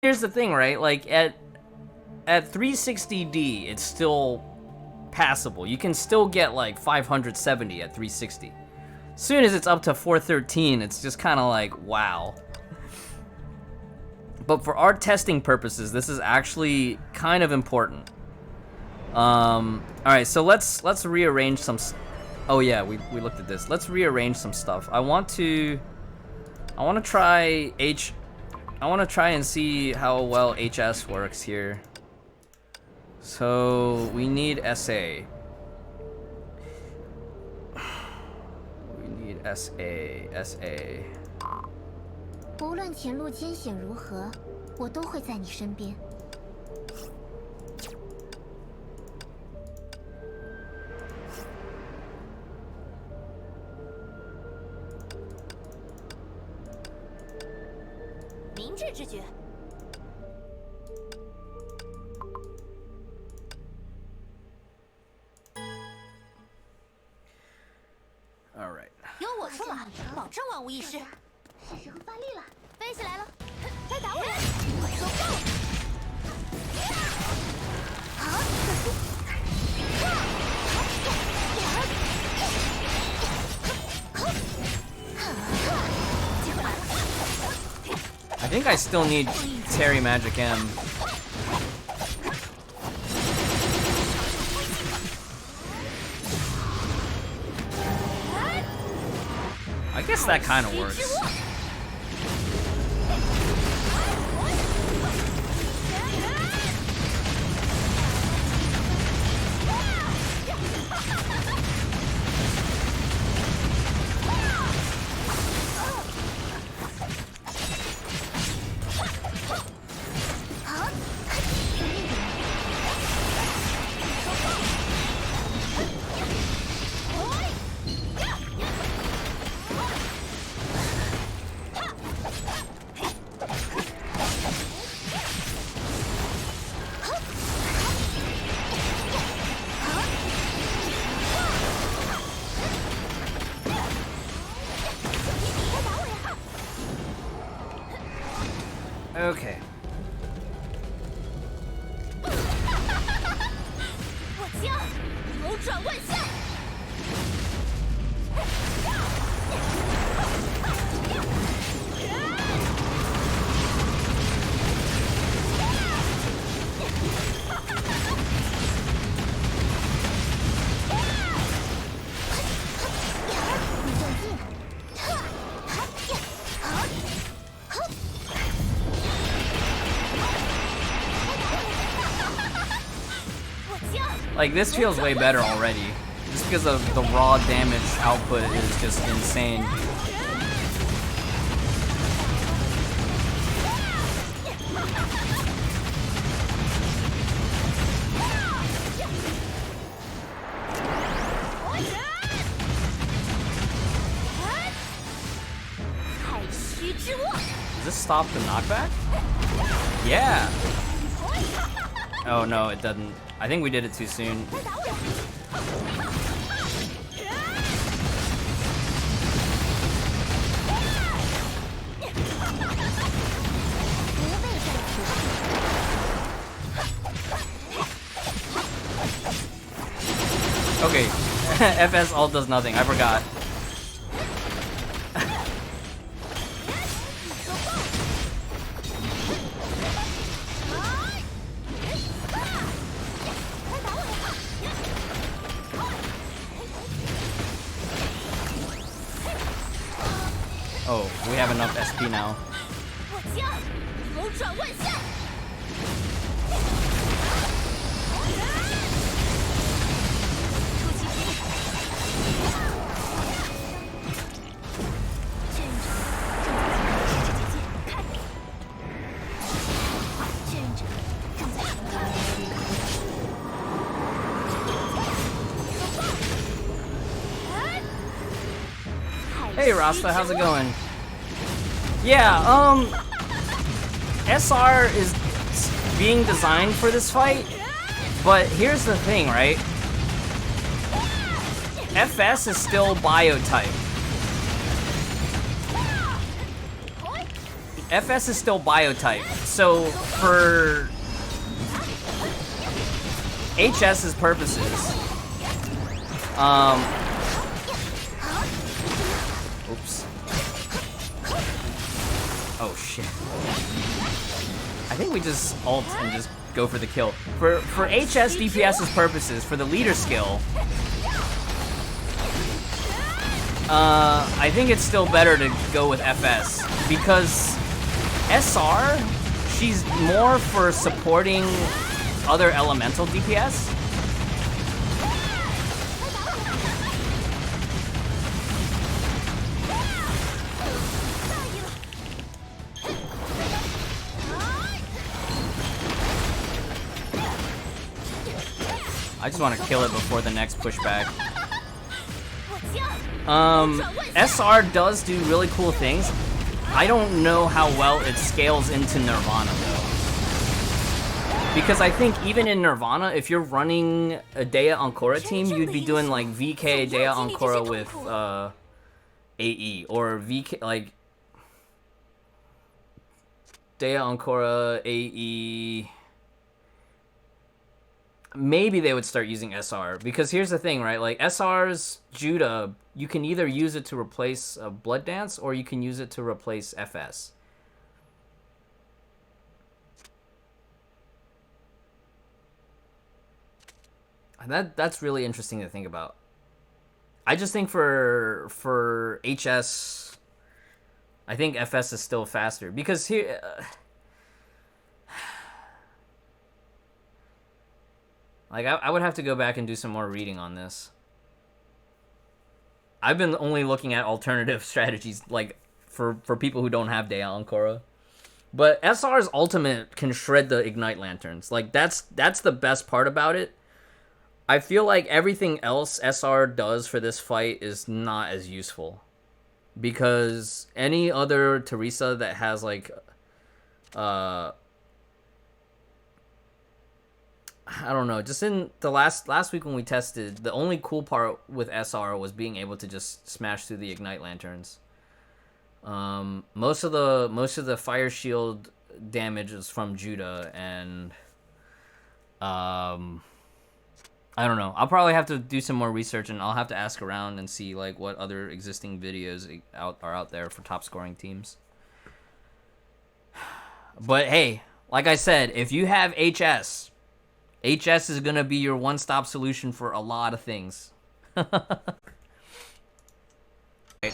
Here's the thing, right? Like at 360D, it's still passable. You can still get like 570 at 360. As soon as it's up to 413, it's just kind of like, wow. But for our testing purposes, this is actually kind of important. All right, so let's rearrange some. Oh yeah, we looked at this. Let's rearrange some stuff. I want to try and see how well HS works here. So we need SA. We need SA. 无论前路艰险如何，我都会在你身边。明智之举。All right. 有我说了，保证万无一失。是时候发力了，飞起来了，来打我！收够！好，机会来了。I think I still need Terry Magic M. I guess that kind of works. Okay. 我将扭转万象。Like, this feels way better already. Just because of the raw damage output is just insane. Does this stop the knockback? Yeah! Oh no, it doesn't. I think we did it too soon. Okay, FS ult does nothing, I forgot. Oh, we have enough SP now. Hey Rasta, how's it going? Yeah, SR is being designed for this fight, but here's the thing, right? FS is still bio type. FS is still biotype, so for HS's purposes, oops. Oh shit. I think we just ult and just go for the kill. For HS DPS's purposes, for the leader skill, I think it's still better to go with FS because SR, she's more for supporting other elemental DPS. I just want to kill it before the next pushback. SR does do really cool things. I don't know how well it scales into Nirvana though. Because I think even in Nirvana, if you're running a Dea Ancora team, you'd be doing like VK Dea Ancora with AE, or VK like Dea Ancora AE. Maybe they would start using SR, because here's the thing, right? Like SR's Judah, you can either use it to replace Blood Dance or you can use it to replace FS. That's really interesting to think about. I just think for HS, I think FS is still faster because here. Like, I would have to go back and do some more reading on this. I've been only looking at alternative strategies, like, for people who don't have Dea Ancora. But SR's ultimate can shred the Ignite Lanterns. Like, that's the best part about it. I feel like everything else SR does for this fight is not as useful. Because any other Teresa that has, like, I don't know, just in the last week when we tested, the only cool part with SR was being able to just smash through the Ignite Lanterns. Most of the Fire Shield damage is from Judah, and I don't know. I'll probably have to do some more research, and I'll have to ask around and see like what other existing videos are out there for top scoring teams. But hey, like I said, if you have HS is gonna be your one-stop solution for a lot of things.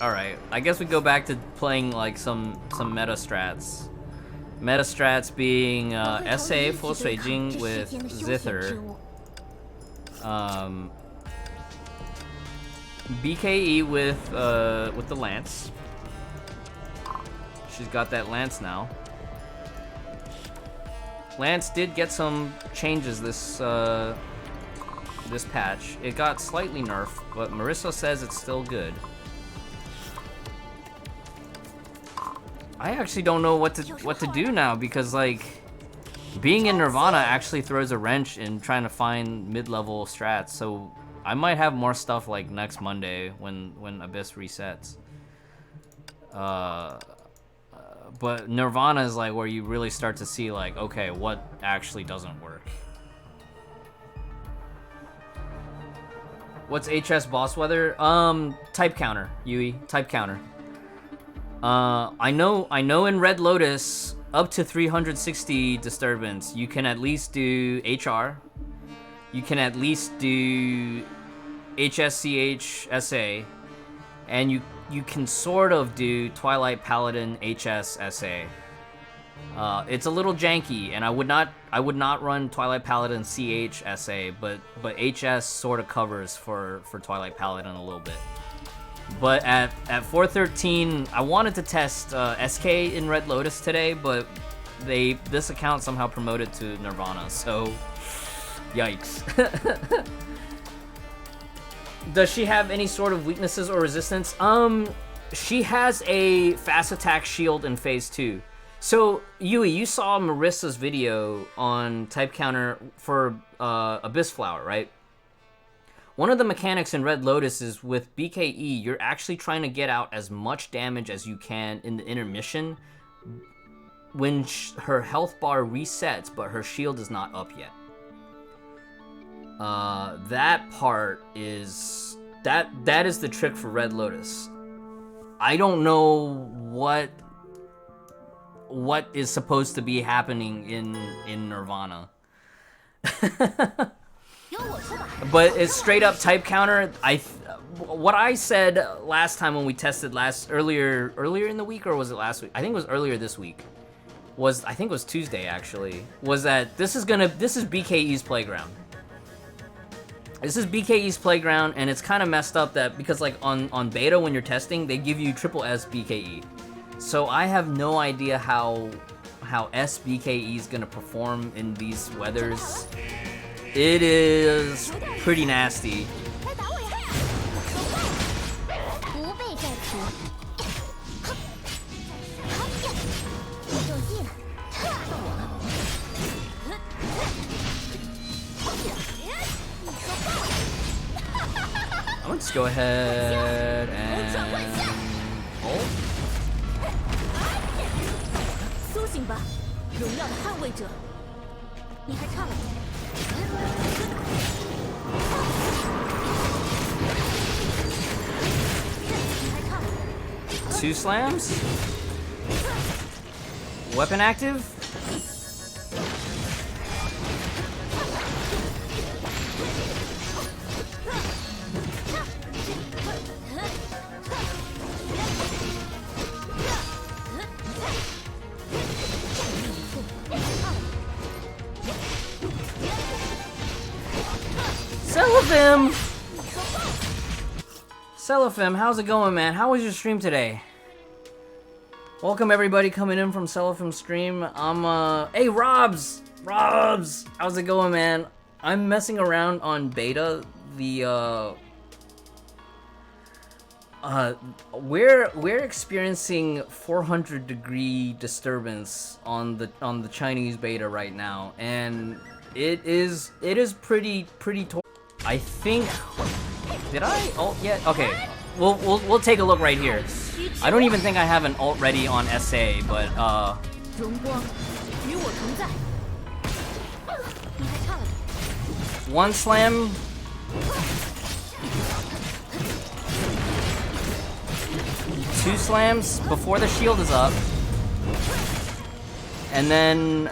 Alright, I guess we go back to playing like some meta strats. Meta strats being SA Full Suijing with Zither. BKE with the Lance. She's got that Lance now. Lance did get some changes this patch. It got slightly nerfed, but Marissa says it's still good. I actually don't know what to do now, because like being in Nirvana actually throws a wrench in trying to find mid-level strats. So I might have more stuff like next Monday when Abyss resets. But Nirvana is like where you really start to see like, okay, what actually doesn't work. What's HS boss weather? Type counter, Yui. Type counter. I know in Red Lotus, up to 360 disturbance, you can at least do HR. You can at least do HSCH SA, and you can sort of do Twilight Paladin HS SA. It's a little janky, and I would not run Twilight Paladin CH SA, but HS sort of covers for Twilight Paladin a little bit. But at 413, I wanted to test SK in Red Lotus today, but this account somehow promoted to Nirvana, so yikes. Does she have any sort of weaknesses or resistance? She has a fast attack shield in phase 2. So, Yui, you saw Marissa's video on type counter for Abyss Flower, right? One of the mechanics in Red Lotus is with BKE, you're actually trying to get out as much damage as you can in the intermission her health bar resets, but her shield is not up yet. That part is that is the trick for Red Lotus. I don't know what is supposed to be happening in Nirvana. But it's straight up type counter. What I said last time when we tested earlier in the week, or was it last week? I think it was earlier this week. I think it was Tuesday actually. Was that this is BKE's playground. This is BKE's playground, and it's kind of messed up that because like on beta when you're testing, they give you triple S BKE. So I have no idea how S BKE is gonna perform in these weathers. It is pretty nasty. Let's go ahead and ult. 苏醒吧，荣耀的捍卫者！你还差了点。Two slams. Weapon active. Selephim! Selephim, how's it going, man? How was your stream today? Welcome everybody coming in from Selephim stream. Hey Robs! Robs! How's it going, man? I'm messing around on beta. We're experiencing 400-degree disturbance on the Chinese beta right now, and it is pretty. I think, did I ult yet? Okay, we'll take a look right here. I don't even think I have an ult ready on SA, but one slam. Two slams before the shield is up. And then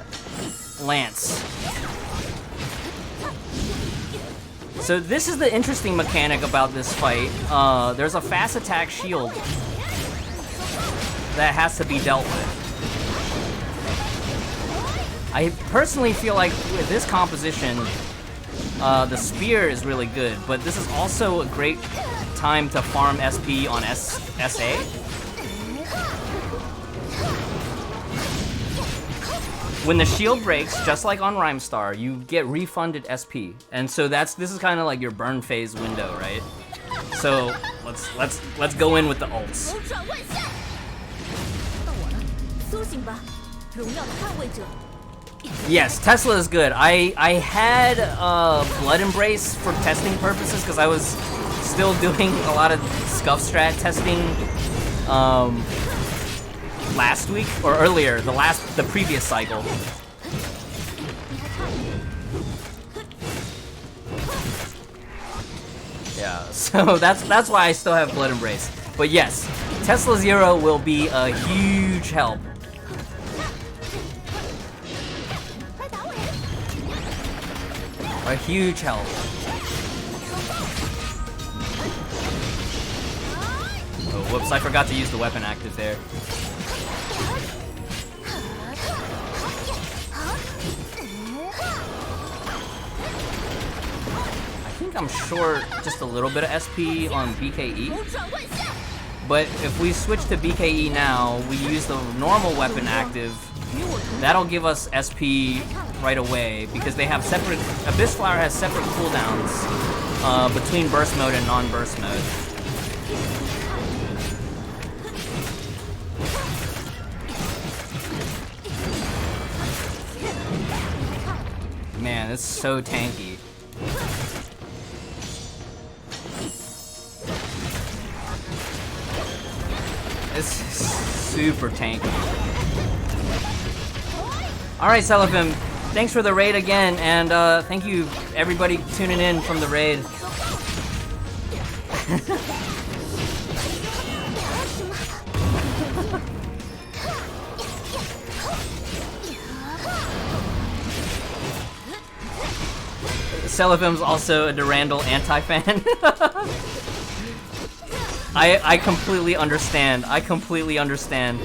Lance. So this is the interesting mechanic about this fight. There's a fast attack shield that has to be dealt with. I personally feel like with this composition, the spear is really good, but this is also a great time to farm SP on SA. When the shield breaks, just like on Rimestar, you get refunded SP, and so this is kind of like your burn phase window, right? So let's go in with the ults. Yes, Tesla is good. I had Blood Embrace for testing purposes because I was still doing a lot of scuff strat testing last week or earlier, the previous cycle. Yeah, so that's why I still have Blood Embrace. But yes, Tesla Zero will be a huge help. A huge help. Oh, whoops, I forgot to use the weapon active there. I think I'm short just a little bit of SP on BKE. But if we switch to BKE now, we use the normal weapon active. That'll give us SP right away because they have separate. Abyss Flower has separate cooldowns between burst mode and non-burst mode. Man, it's so tanky. It's super tanky. Alright, Selephim, thanks for the raid again, and thank you everybody tuning in from the raid. Selephim's also a Durandal anti-fan. I completely understand. I completely understand.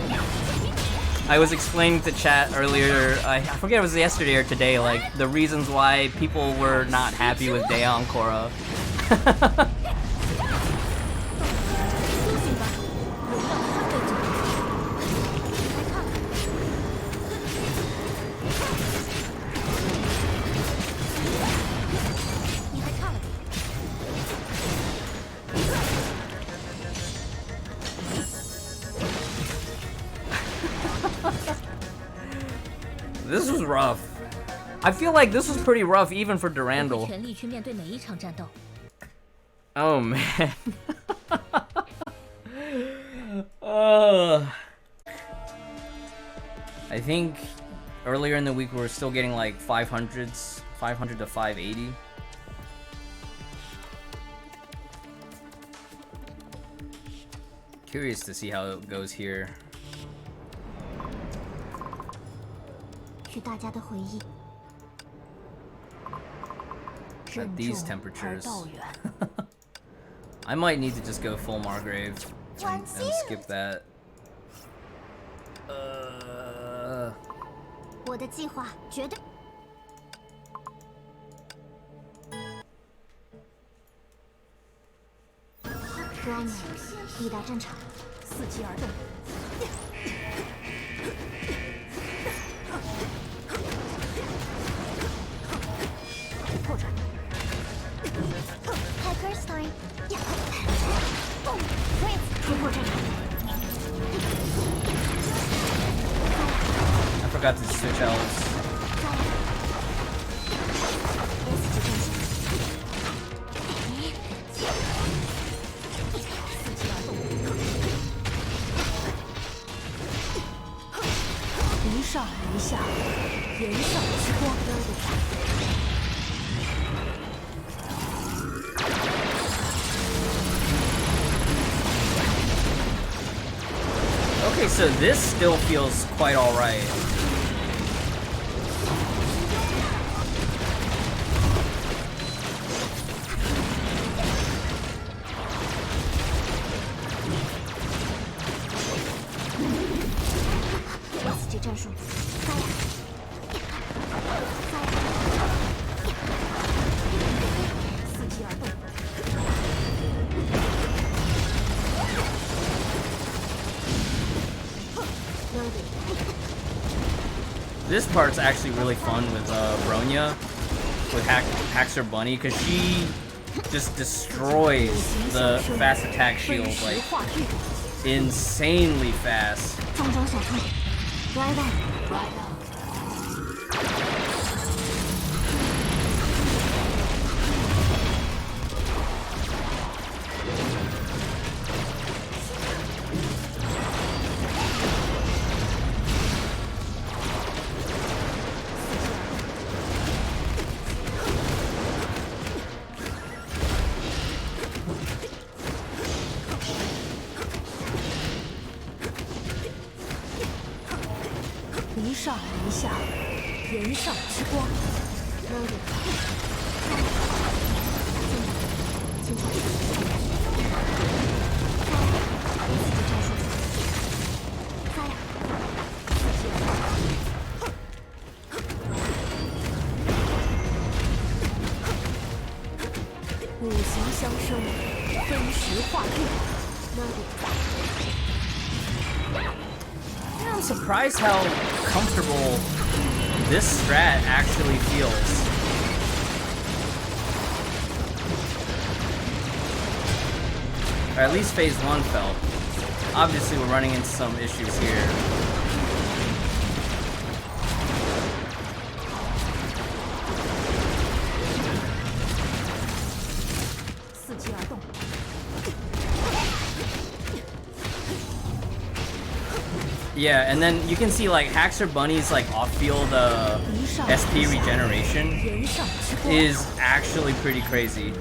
I was explaining to chat earlier, I forget it was yesterday or today, like, the reasons why people were not happy with Dea on Korra. This was rough. I feel like this was pretty rough even for Durandal. Oh man. I think earlier in the week we were still getting like 500s, 500 to 580. Curious to see how it goes here. At these temperatures. I might need to just go full Margrave and skip that. I forgot to switch elves. Okay, so this still feels quite alright. This part's actually really fun with Bronya, with hacks her bunny, because she just destroys the fast attack shield like insanely fast. I'm surprised how comfortable this strat actually feels. Or at least phase 1 felt. Obviously we're running into some issues here. Yeah, and then you can see like Haxor Bunny's like off-field SP regeneration is actually pretty crazy.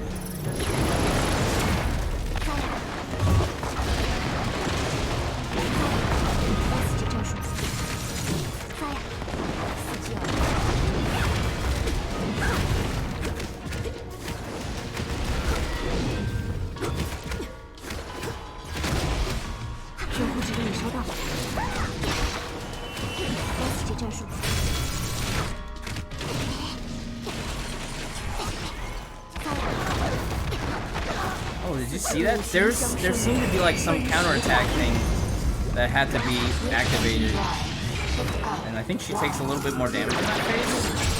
Oh, did you see that? There seemed to be like some counterattack thing that had to be activated. And I think she takes a little bit more damage in that phase.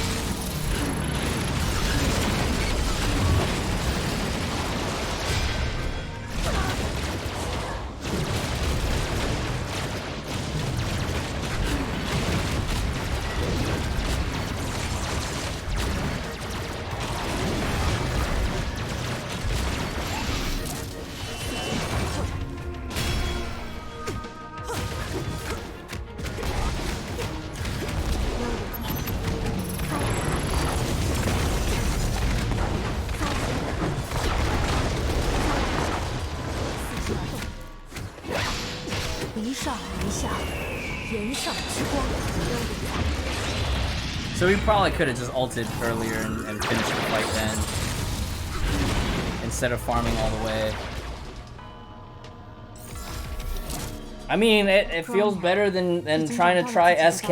So we probably could have just ulted earlier and finished the fight then, instead of farming all the way. I mean, it feels better than trying to try SK,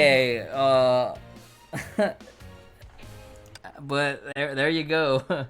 but there you go.